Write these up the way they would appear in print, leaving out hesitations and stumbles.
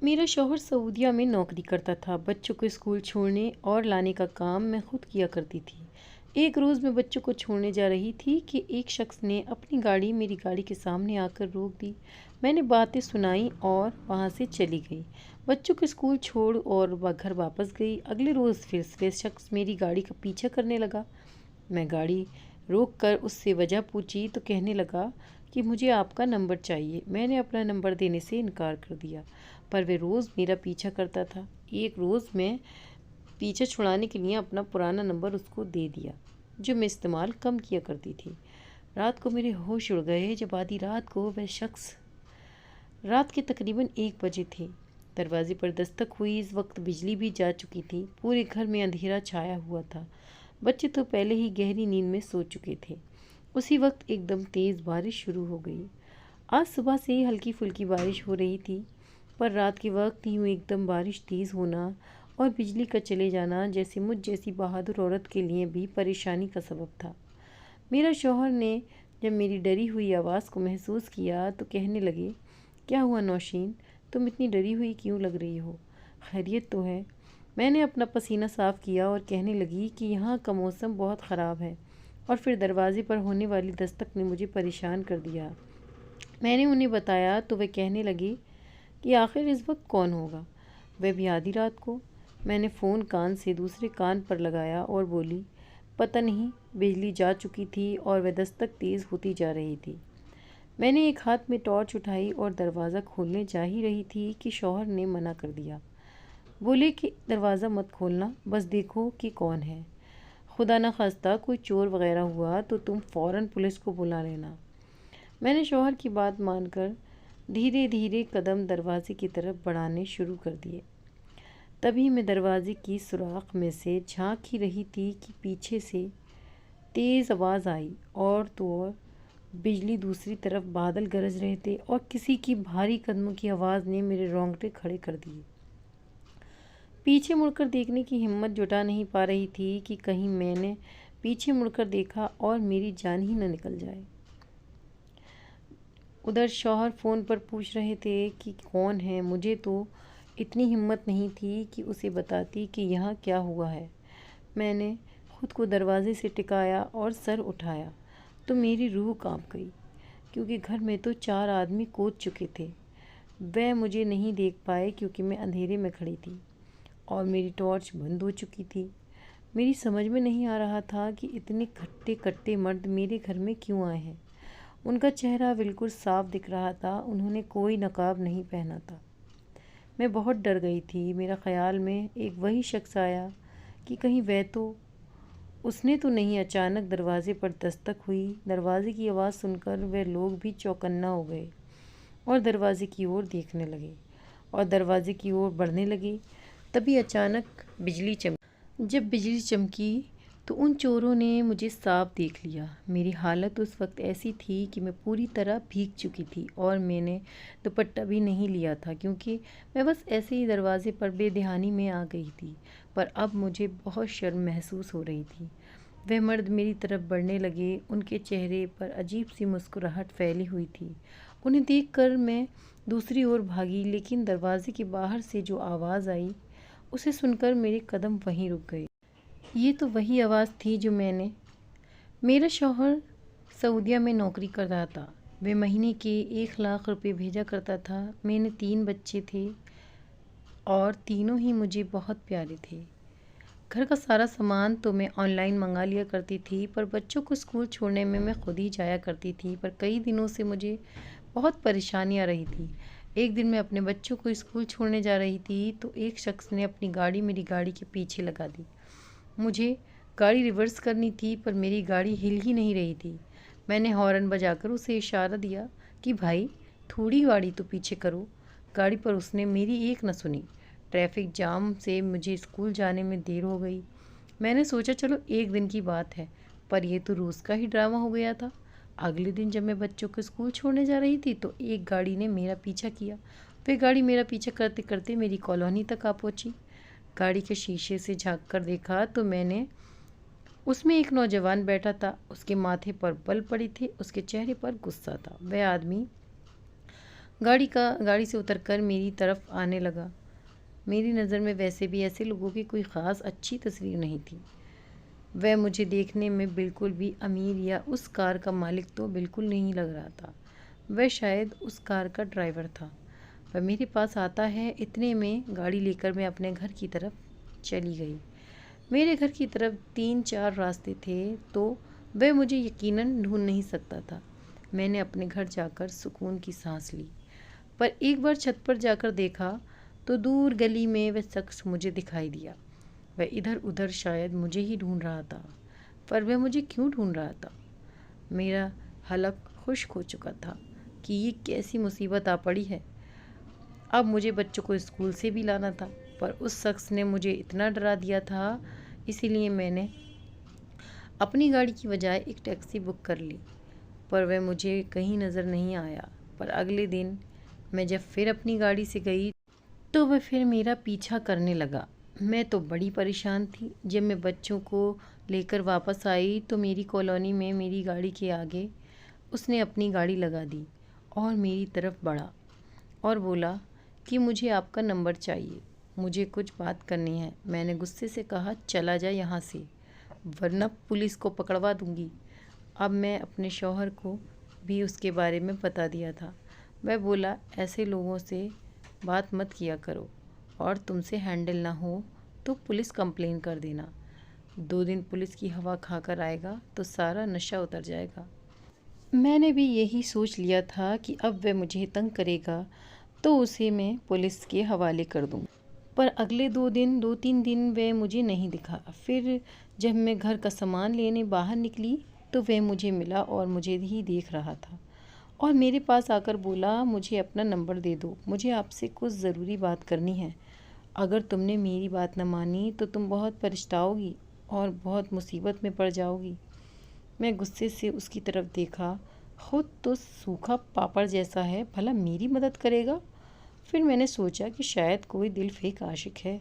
मेरा शौहर सऊदीया में नौकरी करता था। बच्चों को स्कूल छोड़ने और लाने का काम मैं खुद किया करती थी। एक रोज़ मैं बच्चों को छोड़ने जा रही थी कि एक शख्स ने अपनी गाड़ी मेरी गाड़ी के सामने आकर रोक दी। मैंने बातें सुनाई और वहाँ से चली गई। बच्चों को स्कूल छोड़ और घर वापस गई। अगले रोज़ फिर से शख्स मेरी गाड़ी का पीछा करने लगा। मैं गाड़ी रोक कर उससे वजह पूछी तो कहने लगा कि मुझे आपका नंबर चाहिए। मैंने अपना नंबर देने से इनकार कर दिया, पर वह रोज़ मेरा पीछा करता था। एक रोज़ मैं पीछा छुड़ाने के लिए अपना पुराना नंबर उसको दे दिया, जो मैं इस्तेमाल कम किया करती थी। रात को मेरे होश उड़ गए जब आधी रात को वह शख्स, रात के तकरीबन 1 बजे थे, दरवाजे पर दस्तक हुई। इस वक्त बिजली भी जा चुकी थी। पूरे घर में अंधेरा छाया हुआ था। बच्चे तो पहले ही गहरी नींद में सो चुके थे। उसी वक्त एकदम तेज़ बारिश शुरू हो गई। आज सुबह से ही हल्की फुल्की बारिश हो रही थी, पर रात के वक्त यूँ एकदम बारिश तेज़ होना और बिजली का चले जाना जैसे मुझ जैसी बहादुर औरत के लिए भी परेशानी का सबब था। मेरा शौहर ने जब मेरी डरी हुई आवाज़ को महसूस किया तो कहने लगे, क्या हुआ नौशीन, तुम इतनी डरी हुई क्यों लग रही हो? खैरियत तो है? मैंने अपना पसीना साफ़ किया और कहने लगी कि यहाँ का मौसम बहुत ख़राब है और फिर दरवाज़े पर होने वाली दस्तक ने मुझे परेशान कर दिया। मैंने उन्हें बताया तो वे कहने लगे कि आखिर इस वक्त कौन होगा, वह भी आधी रात को। मैंने फ़ोन कान से दूसरे कान पर लगाया और बोली, पता नहीं, बिजली जा चुकी थी और वह दस्तक तेज़ होती जा रही थी। मैंने एक हाथ में टॉर्च उठाई और दरवाज़ा खोलने जा ही रही थी कि शौहर ने मना कर दिया। बोले कि दरवाज़ा मत खोलना, बस देखो कि कौन है। खुदा न खास्ता कोई चोर वगैरह हुआ तो तुम फ़ौरन पुलिस को बुला लेना। मैंने शौहर की बात मानकर धीरे धीरे कदम दरवाजे की तरफ बढ़ाने शुरू कर दिए। तभी मैं दरवाजे की सुराख में से झांक ही रही थी कि पीछे से तेज़ आवाज़ आई, और तो और बिजली, दूसरी तरफ बादल गरज रहे थे और किसी की भारी कदमों की आवाज़ ने मेरे रोंगटे खड़े कर दिए। पीछे मुड़कर देखने की हिम्मत जुटा नहीं पा रही थी कि कहीं मैंने पीछे मुड़कर देखा और मेरी जान ही न निकल जाए। उधर शौहर फ़ोन पर पूछ रहे थे कि कौन है। मुझे तो इतनी हिम्मत नहीं थी कि उसे बताती कि यहाँ क्या हुआ है। मैंने खुद को दरवाजे से टिकाया और सर उठाया तो मेरी रूह कांप गई, क्योंकि घर में तो 4 आदमी कूद चुके थे। वह मुझे नहीं देख पाए क्योंकि मैं अंधेरे में खड़ी थी और मेरी टॉर्च बंद हो चुकी थी। मेरी समझ में नहीं आ रहा था कि इतने खट्टे कट्टे मर्द मेरे घर में क्यों आए हैं। उनका चेहरा बिल्कुल साफ दिख रहा था, उन्होंने कोई नकाब नहीं पहना था। मैं बहुत डर गई थी। मेरा ख्याल में एक वही शख्स आया कि कहीं वह तो उसने तो नहीं। अचानक दरवाजे पर दस्तक हुई। दरवाजे की आवाज़ सुनकर वह लोग भी चौकन्ना हो गए और दरवाजे की ओर देखने लगे और दरवाजे की ओर बढ़ने लगे। तभी अचानक बिजली चमकी। जब बिजली चमकी तो उन चोरों ने मुझे साफ देख लिया। मेरी हालत उस वक्त ऐसी थी कि मैं पूरी तरह भीग चुकी थी और मैंने दुपट्टा भी नहीं लिया था, क्योंकि मैं बस ऐसे ही दरवाजे पर बेध्यानी में आ गई थी। पर अब मुझे बहुत शर्म महसूस हो रही थी। वह मर्द मेरी तरफ बढ़ने लगे। उनके चेहरे पर अजीब सी मुस्कुराहट फैली हुई थी। उन्हें देखकर मैं दूसरी ओर भागी, लेकिन दरवाजे के बाहर से जो आवाज़ आई उसे सुनकर मेरे कदम वहीं रुक गए। ये तो वही आवाज़ थी जो मेरा शौहर सऊदीया में नौकरी कर रहा था। वे महीने के 1 लाख रुपए भेजा करता था। मैंने 3 बच्चे थे और तीनों ही मुझे बहुत प्यारे थे। घर का सारा सामान तो मैं ऑनलाइन मंगा लिया करती थी, पर बच्चों को स्कूल छोड़ने में मैं खुद ही जाया करती थी। पर कई दिनों से मुझे बहुत परेशानी आ रही थी। एक दिन मैं अपने बच्चों को स्कूल छोड़ने जा रही थी तो एक शख्स ने अपनी गाड़ी मेरी गाड़ी के पीछे लगा दी। मुझे गाड़ी रिवर्स करनी थी, पर मेरी गाड़ी हिल ही नहीं रही थी। मैंने हॉर्न बजाकर उसे इशारा दिया कि भाई, थोड़ी गाड़ी तो पीछे करो गाड़ी, पर उसने मेरी एक न सुनी। ट्रैफिक जाम से मुझे स्कूल जाने में देर हो गई। मैंने सोचा चलो एक दिन की बात है, पर यह तो रोज़ का ही ड्रामा हो गया था। अगले दिन जब मैं बच्चों को स्कूल छोड़ने जा रही थी तो एक गाड़ी ने मेरा पीछा किया। वह गाड़ी मेरा पीछा करते करते मेरी कॉलोनी तक आ पहुंची। गाड़ी के शीशे से झांक कर देखा तो मैंने उसमें एक नौजवान बैठा था। उसके माथे पर बल पड़ी थी, उसके चेहरे पर गुस्सा था। वह आदमी गाड़ी से उतरकर मेरी तरफ आने लगा। मेरी नज़र में वैसे भी ऐसे लोगों की कोई ख़ास अच्छी तस्वीर नहीं थी। वह मुझे देखने में बिल्कुल भी अमीर या उस कार का मालिक तो बिल्कुल नहीं लग रहा था। वह शायद उस कार का ड्राइवर था। वह मेरे पास आता है, इतने में गाड़ी लेकर मैं अपने घर की तरफ चली गई। मेरे घर की तरफ 3-4 रास्ते थे, तो वह मुझे यकीनन ढूंढ नहीं सकता था। मैंने अपने घर जाकर सुकून की सांस ली, पर एक बार छत पर जाकर देखा तो दूर गली में वह शख्स मुझे दिखाई दिया। वह इधर उधर शायद मुझे ही ढूंढ रहा था, पर वह मुझे क्यों ढूंढ रहा था? मेरा हलक खुश्क हो चुका था कि ये कैसी मुसीबत आ पड़ी है। अब मुझे बच्चों को स्कूल से भी लाना था, पर उस शख्स ने मुझे इतना डरा दिया था, इसीलिए मैंने अपनी गाड़ी की बजाय एक टैक्सी बुक कर ली। पर वह मुझे कहीं नज़र नहीं आया। पर अगले दिन मैं जब फिर अपनी गाड़ी से गई तो वह फिर मेरा पीछा करने लगा। मैं तो बड़ी परेशान थी। जब मैं बच्चों को लेकर वापस आई तो मेरी कॉलोनी में मेरी गाड़ी के आगे उसने अपनी गाड़ी लगा दी और मेरी तरफ बढ़ा और बोला कि मुझे आपका नंबर चाहिए, मुझे कुछ बात करनी है। मैंने गुस्से से कहा, चला जा यहाँ से, वरना पुलिस को पकड़वा दूंगी। अब मैं अपने शौहर को भी उसके बारे में बता दिया था। वह बोला, ऐसे लोगों से बात मत किया करो और तुमसे हैंडल ना हो तो पुलिस कंप्लेन कर देना। 2 दिन पुलिस की हवा खाकर आएगा तो सारा नशा उतर जाएगा। मैंने भी यही सोच लिया था कि अब वह मुझे तंग करेगा तो उसे मैं पुलिस के हवाले कर दूँ। पर अगले 2-3 दिन वह मुझे नहीं दिखा। फिर जब मैं घर का सामान लेने बाहर निकली तो वह मुझे मिला और मुझे ही देख रहा था और मेरे पास आकर बोला, मुझे अपना नंबर दे दो, मुझे आपसे कुछ ज़रूरी बात करनी है। अगर तुमने मेरी बात न मानी तो तुम बहुत पछताओगी और बहुत मुसीबत में पड़ जाओगी। मैं गुस्से से उसकी तरफ देखा। खुद तो सूखा पापड़ जैसा है, भला मेरी मदद करेगा? फिर मैंने सोचा कि शायद कोई दिल फेंक आशिक है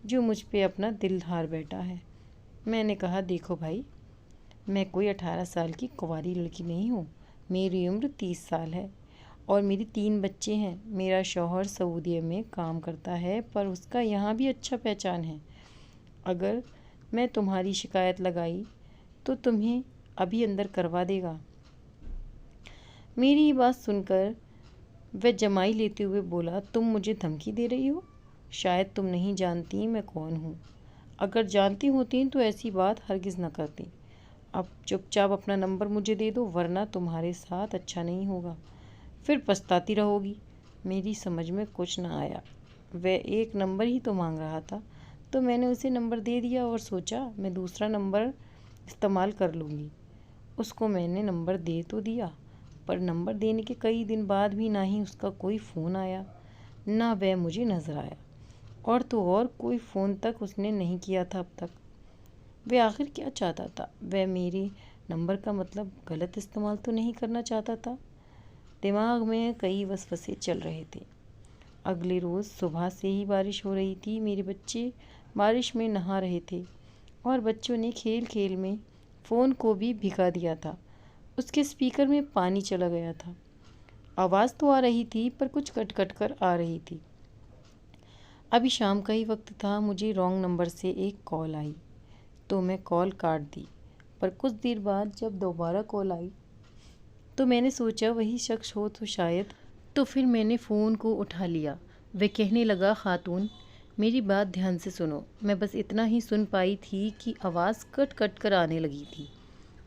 जो मुझ पे अपना दिल हार बैठा है। मैंने कहा, देखो भाई, मैं कोई 18 साल की कुंवारी लड़की नहीं हूँ। मेरी उम्र 30 साल है और मेरी 3 बच्चे हैं। मेरा शौहर सऊदी में काम करता है, पर उसका यहाँ भी अच्छा पहचान है। अगर मैं तुम्हारी शिकायत लगाई तो तुम्हें अभी अंदर करवा देगा। मेरी बात सुनकर वह जमाई लेते हुए बोला, तुम मुझे धमकी दे रही हो? शायद तुम नहीं जानती मैं कौन हूँ। अगर जानती होती तो ऐसी बात हरगिज़ न करती। अब चुपचाप अपना नंबर मुझे दे दो, वरना तुम्हारे साथ अच्छा नहीं होगा, फिर पछताती रहोगी। मेरी समझ में कुछ न आया। वह एक नंबर ही तो मांग रहा था, तो मैंने उसे नंबर दे दिया और सोचा मैं दूसरा नंबर इस्तेमाल कर लूँगी। उसको मैंने नंबर दे तो दिया, पर नंबर देने के कई दिन बाद भी ना ही उसका कोई फ़ोन आया, ना वह मुझे नज़र आया, और तो और कोई फ़ोन तक उसने नहीं किया था अब तक। वह आखिर क्या चाहता था? वह मेरे नंबर का मतलब गलत इस्तेमाल तो नहीं करना चाहता था? दिमाग में कई वसवसे चल रहे थे। अगले रोज़ सुबह से ही बारिश हो रही थी। मेरे बच्चे बारिश में नहा रहे थे और बच्चों ने खेल खेल में फ़ोन को भी भिगा दिया था। उसके स्पीकर में पानी चला गया था। आवाज़ तो आ रही थी, पर कुछ कट कट कर आ रही थी। अभी शाम का ही वक्त था। मुझे रॉन्ग नंबर से एक कॉल आई तो मैं कॉल काट दी, पर कुछ देर बाद जब दोबारा कॉल आई तो मैंने सोचा वही शख्स हो तो शायद। तो फिर मैंने फ़ोन को उठा लिया। वह कहने लगा, खातून, मेरी बात ध्यान से सुनो। मैं बस इतना ही सुन पाई थी कि आवाज़ कट कट कर आने लगी थी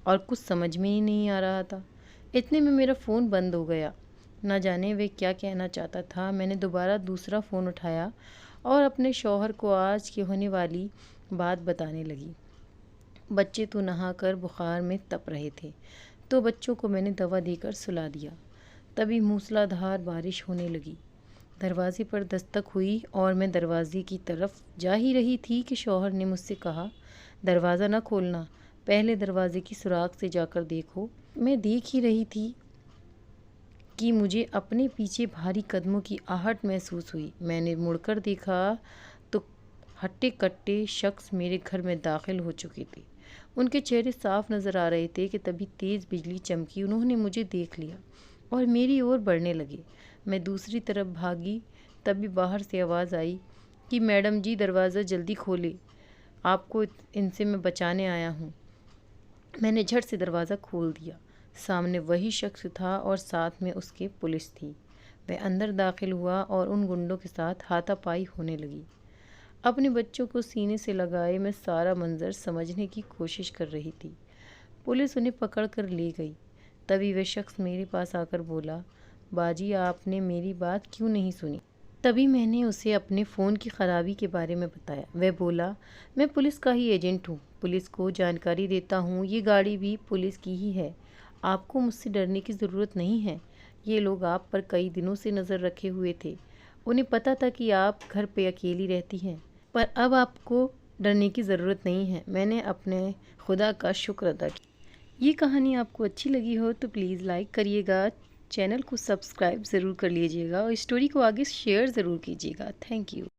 और कुछ समझ में ही नहीं आ रहा था। इतने में मेरा फ़ोन बंद हो गया। ना जाने वे क्या कहना चाहता था। मैंने दोबारा दूसरा फ़ोन उठाया और अपने शौहर को आज की होने वाली बात बताने लगी। बच्चे तो नहाकर बुखार में तप रहे थे, तो बच्चों को मैंने दवा देकर सुला दिया। तभी मूसलाधार बारिश होने लगी। दरवाज़े पर दस्तक हुई और मैं दरवाज़े की तरफ जा ही रही थी कि शौहर ने मुझसे कहा, दरवाज़ा न खोलना, पहले दरवाज़े की सुराख से जाकर देखो। मैं देख ही रही थी कि मुझे अपने पीछे भारी कदमों की आहट महसूस हुई। मैंने मुड़कर देखा तो हट्टे कट्टे शख्स मेरे घर में दाखिल हो चुके थे। उनके चेहरे साफ नज़र आ रहे थे कि तभी तेज़ बिजली चमकी। उन्होंने मुझे देख लिया और मेरी ओर बढ़ने लगे। मैं दूसरी तरफ भागी, तभी बाहर से आवाज़ आई कि मैडम जी दरवाज़ा जल्दी खोले, आपको इनसे मैं बचाने आया हूँ। मैंने झट से दरवाज़ा खोल दिया। सामने वही शख्स था और साथ में उसके पुलिस थी। वह अंदर दाखिल हुआ और उन गुंडों के साथ हाथापाई होने लगी। अपने बच्चों को सीने से लगाए मैं सारा मंजर समझने की कोशिश कर रही थी। पुलिस उन्हें पकड़ कर ले गई। तभी वह शख्स मेरे पास आकर बोला, बाजी आपने मेरी बात क्यों नहीं सुनी? तभी मैंने उसे अपने फ़ोन की ख़राबी के बारे में बताया। वह बोला, मैं पुलिस का ही एजेंट हूँ, पुलिस को जानकारी देता हूँ, ये गाड़ी भी पुलिस की ही है, आपको मुझसे डरने की ज़रूरत नहीं है। ये लोग आप पर कई दिनों से नज़र रखे हुए थे, उन्हें पता था कि आप घर पे अकेली रहती हैं, पर अब आपको डरने की ज़रूरत नहीं है। मैंने अपने खुदा का शुक्र अदा किया। ये कहानी आपको अच्छी लगी हो तो प्लीज़ लाइक करिएगा, चैनल को सब्सक्राइब ज़रूर कर लीजिएगा और स्टोरी को आगे शेयर ज़रूर कीजिएगा। Thank you.